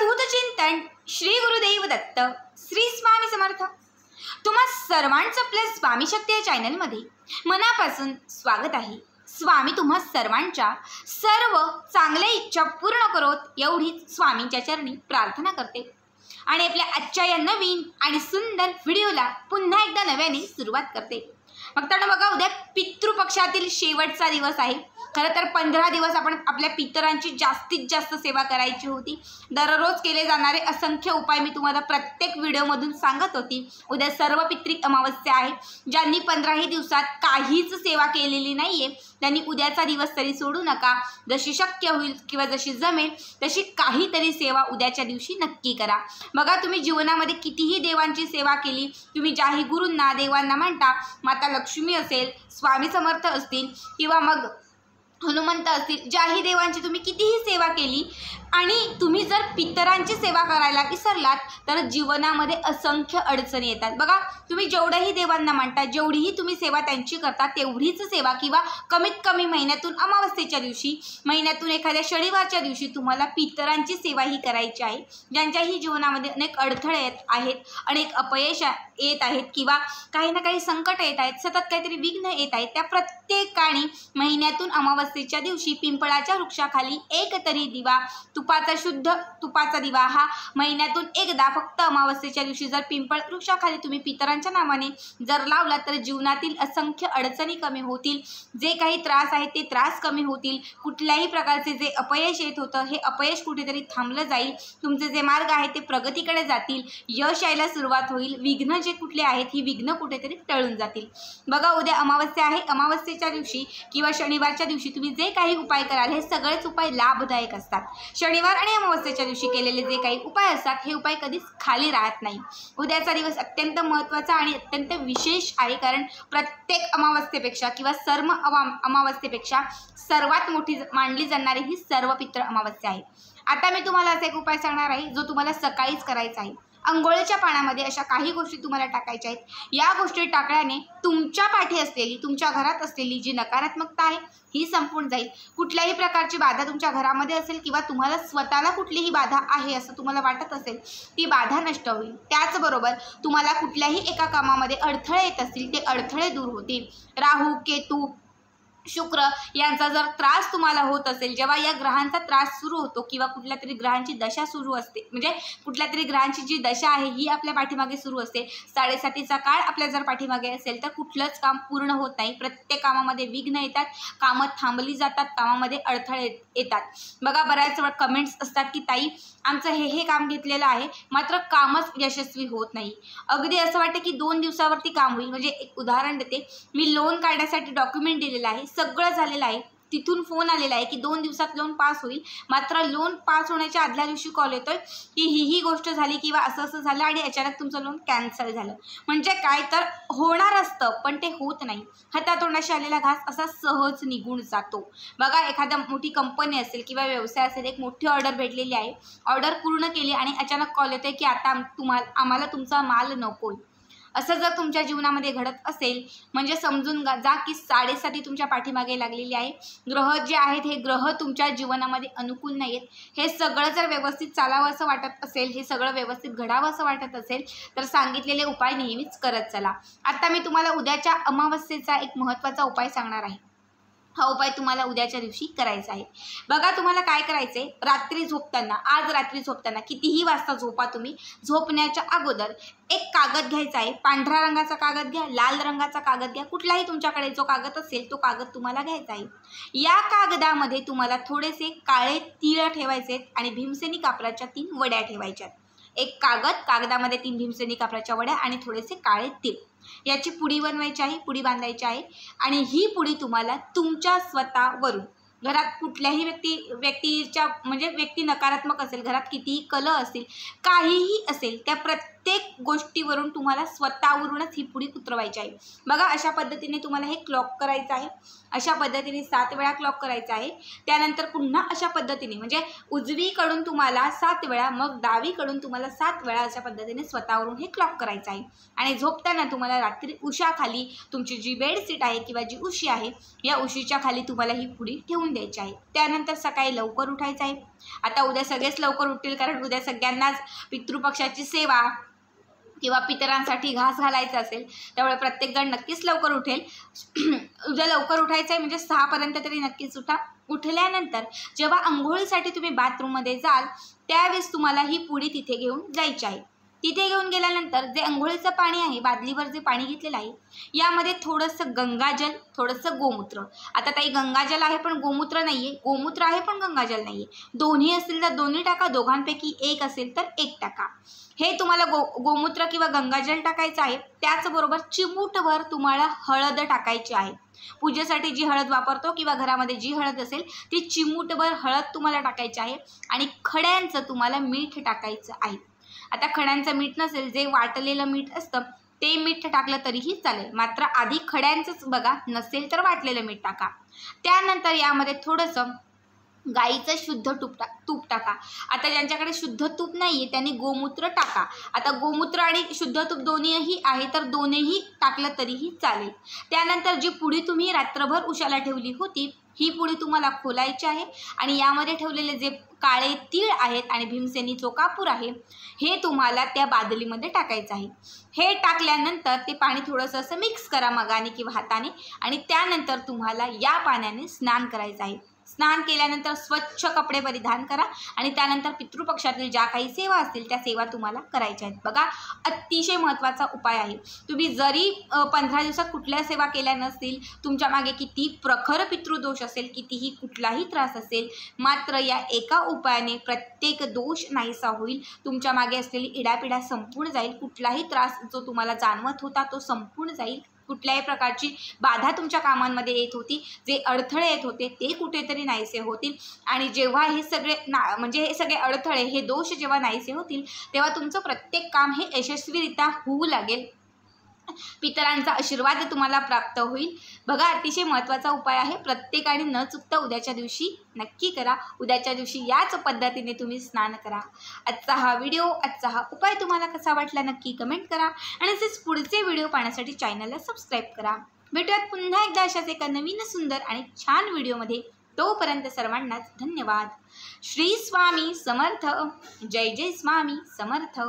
अवधूत चिंतन श्री गुरुदेव दत्त श्री स्वामी समर्थ। तुम्हा सर्वांचं आपल्या स्वामी शक्ती या चॅनलमध्ये मनापासून स्वागत आहे। स्वामी तुम्हा सर्वांच्या सर्व चांगल्या इच्छा पूर्ण करोत एवढीच स्वामींच्या चरणी प्रार्थना करते आणि आपल्या आजच्या या नवीन आणि सुंदर व्हिडिओला पुन्हा एकदा नव्याने सुरुवात करते। मग तर बघा, उद्या पितृपक्षातील शेवटचा दिवस आहे। खरं तर 15 दिवस आपण आपल्या पितरांची जास्तीत जास्त सेवा करायची होती। दररोज केले जाणारे असंख्य उपाय मी तुम्हाला प्रत्येक व्हिडिओमधून सांगत होती। उद्या सर्व पितृ अमावस्या आहे। ज्यांनी 15 दिवसात काहीच सेवा केलेली नाहीये त्यांनी उद्याचा दिवस तरी सोडू नका। जशी शक्य होईल किंवा जशी जमेल तशी काहीतरी सेवा उद्याच्या दिवशी नक्की करा। बघा, तुम्ही जीवनामध्ये कितीही देवांची सेवा केली, तुम्ही ज्याही गुरूंना देवांना म्हणता, माता लक्ष्मी असेल, स्वामी समर्थ असतील किंवा मग हनुमंत असतील, ज्याही देवांची तुम्ही कितीही सेवा केली आणि तुम्ही जर पितरांची सेवा करायला विसरलात तर जीवनामध्ये असंख्य अडचणी येतात। बघा, तुम्ही जेवढंही देवांना मानता, जेवढीही तुम्ही सेवा त्यांची करता, तेवढीच सेवा किंवा कमीत कमी महिन्यातून अमावस्येच्या दिवशी, महिन्यातून एखाद्या शनिवारच्या दिवशी तुम्हाला पितरांची सेवाही करायची आहे। ज्यांच्याही जीवनामध्ये अनेक अडथळे आहेत, अनेक अपयश येत आहेत किंवा काही ना काही संकट येत आहेत, सतत काहीतरी विघ्न येत आहेत, त्या प्रत्येकाने महिन्यातून अमावस्येच्या दिवशी पिंपळाच्या वृक्षाखाली एक तरी दिवा, शुद्ध तुपाचा दिवा हा महिन्यातून एकदा फक्त अमावस्येच्या दिवशी जर पिंपळ वृक्षाखाली तुम्ही पितरांच्या नावाने जर लावला तर जीवनातील असंख्य अडचणी कमी होतील। जे काही त्रास आहेत ते त्रास कमी होतील। कुठल्याही प्रकारचे जे अपयश येत होतं हे अपयश कुठेतरी थांबलं जाईल। तुमचे जे मार्ग आहेत ते प्रगतीकडे जातील, यश यायला सुरुवात होईल। विघ्न जे कुठले आहेत ही विघ्न कुठेतरी टळून जातील। बघा, उद्या अमावस्या आहे। अमावस्येच्या दिवशी किंवा शनिवारच्या दिवशी तुम्ही जे काही उपाय कराल हे सगळेच उपाय लाभदायक असतात। शनिवार आणि अमावस्येच्या दिवशी केलेले जे काही उपाय असतात हे उपाय कधीच खाली राहत नाही। उद्याचा दिवस अत्यंत महत्त्वाचा आणि अत्यंत विशेष आहे, कारण प्रत्येक अमावस्येपेक्षा किंवा सर्व अमावस्येपेक्षा सर्वात मोठी मानली जाणारी ही सर्व पितृ अमावस्या आहे। आता मी तुम्हाला असा एक उपाय सांगणार आहे जो तुम्हाला सकाळीच करायचा आहे। अंघोळीच्या पाण्यामध्ये अशा काही गोष्टी तुम्हाला टाकायच्या आहेत। या गोष्टी टाकल्याने तुमच्या पाठी असलेली, तुमच्या घरात असलेली जी नकारात्मकता आहे ही संपून जाईल। कुठल्याही प्रकारची बाधा तुमच्या घरामध्ये असेल किंवा तुम्हाला स्वतःला कुठलीही बाधा आहे असं तुम्हाला वाटत असेल, ती बाधा नष्ट होईल। त्याचबरोबर तुम्हाला कुठल्याही एका कामामध्ये अडथळे येत असतील ते अडथळे दूर होतील। राहू, केतू, शुक्र यांचा जर त्रास तुम्हाला होत असेल, जेव्हा या ग्रहांचा त्रास सुरू होतो किंवा कुठल्या तरी ग्रहांची दशा सुरू असते, म्हणजे कुठल्या तरी ग्रहांची जी दशा आहे ही आपल्या पाठीमागे सुरू असते, 7:30चा काळ आपल्या जर पाठीमागे असेल तर कुठलंच काम पूर्ण होत नाही। प्रत्येक कामामध्ये विघ्न येतात, कामं थांबली जातात, कामामध्ये अडथळे येतात। बघा, बऱ्याच वेळा कमेंट्स असतात की ताई आमचं हे काम घेतलेलं आहे मात्र कामच यशस्वी होत नाही। अगदी असं वाटतं की 2 दिवसावरती काम होईल। म्हणजे एक उदाहरण देते, मी लोन काढण्यासाठी डॉक्युमेंट दिलेलं आहे, सगळं झालेलं आहे, तिथून फोन आलेला आहे की 2 दिवसात लोन पास होईल, मात्र लोन पास होण्याच्या आदल्या दिवशी कॉल येतोय की ही गोष्ट झाली किंवा असं झालं आणि अचानक तुमचं लोन कॅन्सल झालं। म्हणजे काय, तर होणार असतं पण ते होत नाही। हातातोंडाशी आलेला घास असा सहज निघून जातो। बघा, एखाद्या मोठी कंपनी असेल किंवा व्यवसाय असेल, एक मोठी ऑर्डर भेटलेली आहे, ऑर्डर पूर्ण केली आणि अचानक कॉल येतोय की आता आम्हाला तुमचा माल नकोय। असं जर तुमच्या जीवनामध्ये घडत असेल म्हणजे समजून जा की 7:30 तुमच्या पाठीमागे लागलेली आहे। ग्रह जे आहेत हे ग्रह तुमच्या जीवनामध्ये अनुकूल नाही आहेत। हे सगळं जर व्यवस्थित चालावं असं वाटत असेल, हे सगळं व्यवस्थित घडावं असं वाटत असेल तर सांगितलेले उपाय नेहमीच करत चला। आता मी तुम्हाला उद्याच्या अमावस्येचा एक महत्त्वाचा उपाय सांगणार आहे। हा उपाय तुम्हाला उद्याच्या दिवशी करायचा आहे। बघा, तुम्हाला काय करायचं आहे, आज रात्री झोपताना कितीही वाजता झोपा तुम्ही, झोपण्याच्या अगोदर एक कागद घ्यायचा आहे। पांढऱ्या रंगाचा कागद घ्या, लाल रंगाचा कागद घ्या, कुठलाही तुमच्याकडे जो कागद असेल तो कागद तुम्हाला घ्यायचा आहे। या कागदामध्ये तुम्हाला थोडेसे काळे तीळ ठेवायचे आहेत आणि भीमसेनी कापराच्या 3 वड्या ठेवायच्या आहेत। एक कागदामध्ये 3 भीमसेनी कापराच्या वड्या आणि थोडेसे काळे तीळ, याची पुडी बनवायची आहे, पुडी बांधायची आहे आणि ही पुडी तुम्हाला तुमच्या स्वतःवरून, घरात कुठल्याही व्यक्तीच्या म्हणजे व्यक्ती नकारात्मक असेल, घरात कितीही कलह असेल, काहीही असेल, त्या प्रत्येक गोष्टीवरून तुम्हाला स्वतःवरूनच ही पुडी उतरवायची आहे। बघा, अशा पद्धतीने तुम्हाला हे क्लॉक करायचं आहे। अशा पद्धतीने 7 वेळा क्लॉक करायचा आहे। त्यानंतर पुन्हा अशा पद्धतीने म्हणजे उजवीकडून तुम्हाला 7 वेळा, मग डावीकडून तुम्हाला 7 वेळा अशा पद्धतीने स्वतःवरून हे क्लॉक करायचं आहे। आणि झोपताना तुम्हाला रात्री उशाखाली तुमची जी बेडशीट आहे किंवा जी उशी आहे या उशीच्या खाली तुम्हाला ही पुडी ठेवून द्यायची आहे। त्यानंतर सकाळी लवकर उठायचं आहे। आता उद्या सगळेच लवकर उठतील, कारण उद्या सगळ्यांनाच पितृपक्षाची सेवा किंवा पितरांसाठी घास घालायचा असेल, त्यामुळे प्रत्येकजण नक्कीच लवकर उठेल. उद्या लवकर उठायचं आहे म्हणजे 6 पर्यंत तरी नक्कीच उठा. उठल्यानंतर जेव्हा अंघोळीसाठी तुम्ही बाथरूममध्ये जाल त्यावेळेस तुम्हाला ही पुडी तिथे घेऊन जायची आहे. तिथे घेऊन गेल्यानंतर जे अंघोळीचं पाणी आहे, बादलीवर जे पाणी घेतलेलं आहे, यामध्ये थोडंसं गंगाजल, थोडंसं गोमूत्र. आता ताई गंगाजल आहे पण गोमूत्र नाही आहे, गोमूत्र आहे पण गंगाजल नाही आहे. दोन्ही असतील तर दोन्ही टाका, दोघांपैकी एक असेल तर एक टाका. हे तुम्हाला गोमूत्र किंवा गंगाजल टाकायचं आहे. त्याचबरोबर चिमूटभर तुम्हाला हळद टाकायची आहे. पूजेसाठी जी हळद वापरतो किंवा घरामध्ये जी हळद असेल ती चिमूटभर हळद तुम्हाला टाकायची आहे. आणि खड्यांचं तुम्हाला मीठ टाकायचं आहे. आता खड्यांचं मीठ नसेल, जे वाटलेलं मीठ असतं ते मीठ टाकलं तरीही चालेल, मात्र आधी खड्यांचंच बघा, नसेल तर वाटलेलं मीठ टाका. त्यानंतर यामध्ये थोडंसं गाईचं शुद्ध तूप टाका. आता ज्यांच्याकडे शुद्ध तूप नाही आहे त्यांनी गोमूत्र टाका. आता गोमूत्र आणि शुद्ध तूप दोन्हीही आहे तर दोन्हीही टाकलं तरीही चालेल. त्यानंतर जी पुडी तुम्ही रात्रभर उशाला ठेवली होती ही पुडी तुम्हाला खोलायची आहे आणि यामध्ये ठेवलेले जे काळे तीळ आहेत आणि भीमसेनीचा कापूर आहे हे तुम्हाला त्या बादलीमध्ये टाकायचं आहे. हे टाकल्यानंतर ते पाणी थोडंसं असं मिक्स करा मगाने किंवा हाताने आणि त्यानंतर तुम्हाला या पाण्याने स्नान करायचं आहे. स्नान केल्यानंतर स्वच्छ कपडे परिधान करा आणि त्यानंतर पितृपक्षातील ज्या काही सेवा असतील त्या सेवा तुम्हाला करायच्या आहेत. बघा, अतिशय महत्त्वाचा उपाय आहे. तुम्ही जरी 15 दिवसात कुठल्या सेवा केल्या नसतील, तुमच्या मागे किती प्रखर पितृदोष असेल, कितीही कुठलाही त्रास असेल, मात्र या एका उपायाने प्रत्येक दोष नाहीसा होईल. तुमच्या मागे असलेली इडापिडा संपून जाईल. कुठलाही त्रास जो तुम्हाला जाणवत होता तो संपून जाईल. कुठल्याही प्रकारची बाधा तुमच्या कामांमध्ये येत होती, जे अडथळे येत होते ते कुठेतरी नाहीसे होतील. आणि जेव्हा हे सगळे हे सगळे अडथळे, हे दोष जेव्हा नाहीसे होतील तेव्हा तुमचं प्रत्येक काम हे यशस्वीरित्या होऊ लागेल. पितरांचा आशीर्वाद तुम्हाला प्राप्त होईल. बघा, अतिशय महत्त्वाचा उपाय आहे. प्रत्येकाने न चुकता उद्याच्या दिवशी नक्की करा. उद्याच्या दिवशी याच पद्धतीने तुम्ही स्नान करा. आजचा हा व्हिडिओ, आजचा हा उपाय तुम्हाला कसा वाटला नक्की कमेंट करा आणि असेच पुढचे व्हिडिओ पाहण्यासाठी चॅनलला सबस्क्राईब करा. भेटूयात पुन्हा एकदा अशाच एका नवीन सुंदर आणि छान व्हिडिओमध्ये. तोपर्यंत सर्वांनाच धन्यवाद. श्री स्वामी समर्थ. जय जय स्वामी समर्थ.